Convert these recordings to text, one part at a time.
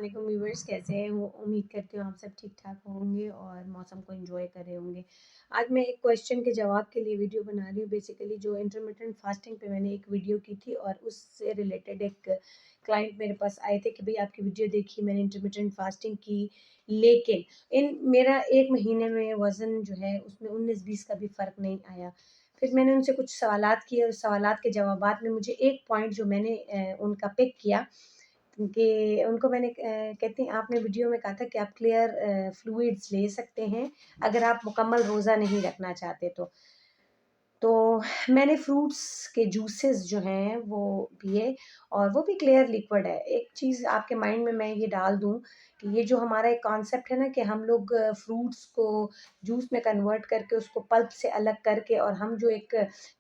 वालेकुम व्यूवर्स, कैसे हैं? वो उम्मीद करती हूँ आप सब ठीक ठाक होंगे और मौसम को एंजॉय कर रहे होंगे। आज मैं एक क्वेश्चन के जवाब के लिए वीडियो बना रही हूँ। बेसिकली जो इंटरमिटेंट फास्टिंग पे मैंने एक वीडियो की थी और उससे रिलेटेड एक क्लाइंट मेरे पास आए थे कि भाई आपकी वीडियो देखी, मैंने इंटरमिटेंट फास्टिंग की, लेकिन इन मेरा 1 महीने में वज़न जो है उसमें 19-20 का भी फ़र्क नहीं आया। फिर मैंने उनसे कुछ सवालात किए, उस सवालात के जवाबात में मुझे एक पॉइंट जो मैंने उनका पिक किया कि उनको मैंने कहती हैं आपने वीडियो में कहा था कि आप क्लियर फ्लूइड्स ले सकते हैं अगर आप मुकम्मल रोज़ा नहीं रखना चाहते तो मैंने फ्रूट्स के जूसेस जो हैं वो पिए और वो भी क्लियर लिक्विड है। एक चीज़ आपके माइंड में मैं ये डाल दूँ कि ये जो हमारा एक कॉन्सेप्ट है ना कि हम लोग फ्रूट्स को जूस में कन्वर्ट करके उसको पल्प से अलग करके और हम जो एक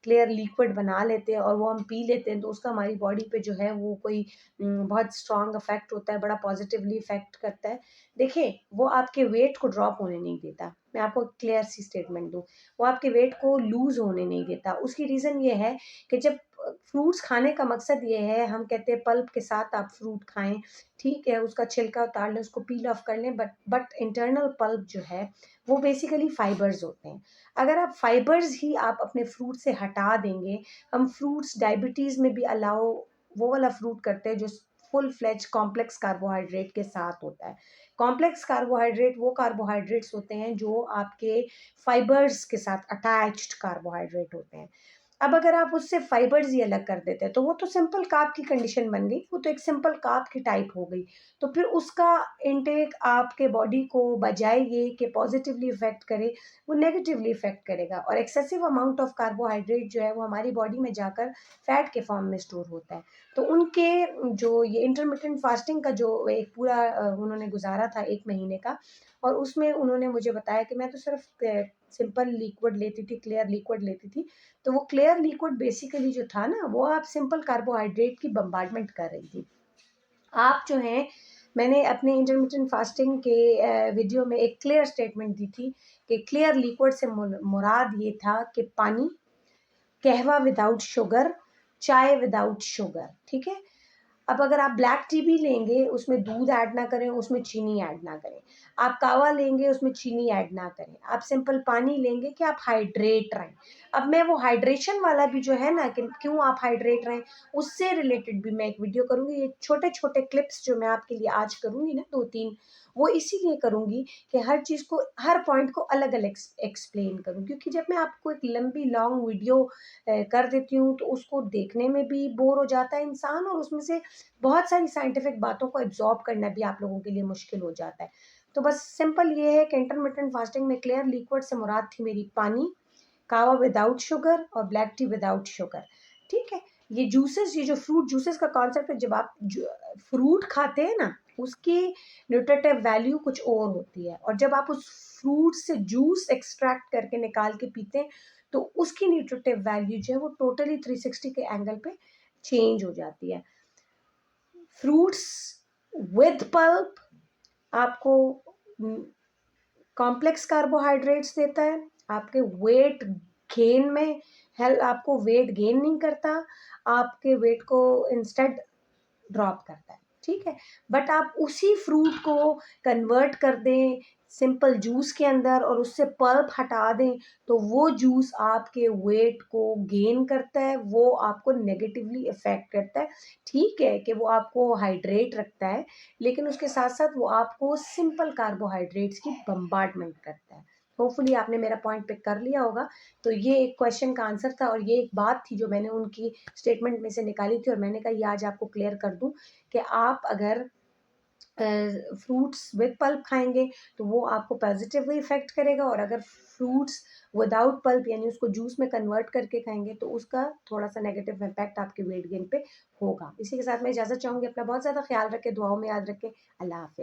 क्लियर लिक्विड बना लेते हैं और वो हम पी लेते हैं, तो उसका हमारी बॉडी पे जो है वो कोई बहुत स्ट्रॉन्ग इफ़ेक्ट होता है, बड़ा पॉजिटिवली इफ़ेक्ट करता है। देखिए, वो आपके वेट को ड्रॉप होने नहीं देता। मैं आपको क्लियर सी स्टेटमेंट दूँ, वो आपके वेट को लूज़ होने नहीं देता। उसकी रीज़न ये है कि जब फ्रूट्स खाने का मकसद ये है, हम कहते हैं पल्प के साथ आप फ्रूट खाएँ, ठीक है, उसका छिलका उतार लें, उसको पील ऑफ कर लें, बट इंटरनल पल्प जो है, वो बेसिकली फाइबर्स होते हैं। अगर आप फाइबर्स ही आप अपने फ्रूट से हटा देंगे, हम फ्रूट्स डायबिटीज़ में भी अलाउ वो वाला फ्रूट करते हैं जो फुल फ्लेज कॉम्प्लेक्स कार्बोहाइड्रेट के साथ होता है। कॉम्प्लेक्स कार्बोहाइड्रेट वो कार्बोहाइड्रेट्स होते हैं जो आपके फाइबर्स के साथ अटैच्ड कार्बोहाइड्रेट होते हैं। अब अगर आप उससे फाइबर्स ही अलग कर देते हैं तो वो तो सिंपल कार्ब की कंडीशन बन गई, वो तो एक सिंपल कार्ब की टाइप हो गई। तो फिर उसका इनटेक आपके बॉडी को बजाय ये कि पॉजिटिवली इफेक्ट करे, वो नेगेटिवली इफेक्ट करेगा और एक्सेसिव अमाउंट ऑफ कार्बोहाइड्रेट जो है वो हमारी बॉडी में जाकर फैट के फॉर्म में स्टोर होता है। तो उनके जो ये इंटरमिटेंट फास्टिंग का जो एक पूरा उन्होंने गुजारा था 1 महीने का, और उसमें उन्होंने मुझे बताया कि मैं तो सिर्फ सिंपल लिक्विड लेती थी, क्लियर लिक्विड लेती थी। तो वो क्लियर लिक्विड बेसिकली जो था ना, वो आप सिंपल कार्बोहाइड्रेट की बम्बार्डमेंट कर रही थी। आप जो हैं, मैंने अपने इंटरमिटेंट फास्टिंग के वीडियो में एक क्लियर स्टेटमेंट दी थी कि क्लियर लिक्विड से मुराद ये था कि पानी, कहवा विदाउट शुगर, चाय विदाउट शुगर, ठीक है? अब अगर आप ब्लैक टी भी लेंगे, उसमें दूध ऐड ना करें, उसमें चीनी ऐड ना करें। आप कावा लेंगे, उसमें चीनी ऐड ना करें। आप सिंपल पानी लेंगे कि आप हाइड्रेट रहें। अब मैं वो हाइड्रेशन वाला भी जो है ना कि क्यों आप हाइड्रेट रहें, उससे रिलेटेड भी मैं एक वीडियो करूँगी। ये छोटे-छोटे क्लिप्स जो मैं आपके लिए आज करूँगी ना 2-3, वो इसीलिए करूँगी कि हर चीज़ को, हर पॉइंट को अलग-अलग एक्सप्लेन करूँ। क्योंकि जब मैं आपको एक लंबी लॉन्ग वीडियो कर देती हूँ, तो उसको देखने में भी बोर हो जाता है इंसान और उसमें से बहुत सारी साइंटिफिक बातों को एब्जॉर्ब करना भी आप लोगों के लिए मुश्किल हो जाता है। तो बस सिंपल ये है कि इंटरमिटेंट फास्टिंग में क्लियर लिक्विड से मुराद थी मेरी पानी, कावा विदाउट शुगर और ब्लैक टी विदाउट शुगर, ठीक है? ये जूसेस, ये जो फ्रूट जूसेस का कॉन्सेप्ट है, जब आप फ्रूट खाते हैं ना, उसकी न्यूट्रिटिव वैल्यू कुछ और होती है और जब आप उस फ्रूट से जूस एक्सट्रैक्ट करके निकाल के पीते हैं, तो उसकी न्यूट्रिटिव वैल्यू जो है वो टोटली 360 के एंगल पे चेंज हो जाती है। फ्रूट्स विद पल्प आपको कॉम्प्लेक्स कार्बोहाइड्रेट्स देता है, आपके वेट गेन में हेल्प, आपको वेट गेन नहीं करता, आपके वेट को इंस्टेड ड्रॉप करता है, ठीक है? बट आप उसी फ्रूट को कन्वर्ट कर दें सिंपल जूस के अंदर और उससे पल्प हटा दें, तो वो जूस आपके वेट को गेन करता है, वो आपको नेगेटिवली इफ़ेक्ट करता है। ठीक है कि वो आपको हाइड्रेट रखता है, लेकिन उसके साथ-साथ वो आपको सिंपल कार्बोहाइड्रेट्स की बम्बार्डमेंट करता है। होपफुली आपने मेरा पॉइंट पिक कर लिया होगा। तो ये एक क्वेश्चन का आंसर था और ये एक बात थी जो मैंने उनकी स्टेटमेंट में से निकाली थी और मैंने कहा ये आज आपको क्लियर कर दूं कि आप अगर फ्रूट्स विद पल्प खाएंगे तो वो आपको पॉजिटिवली इफेक्ट करेगा और अगर फ्रूट्स विदाउट पल्प यानी उसको जूस में कन्वर्ट करके खाएंगे तो उसका थोड़ा सा नेगेटिव इम्पैक्ट आपके वेट गेन पे होगा। इसी के साथ मैं इजाज़त चाहूँगी। अपना बहुत ज़्यादा ख्याल रखें, दुआओं में याद रखें। अल्लाह हाफिज़।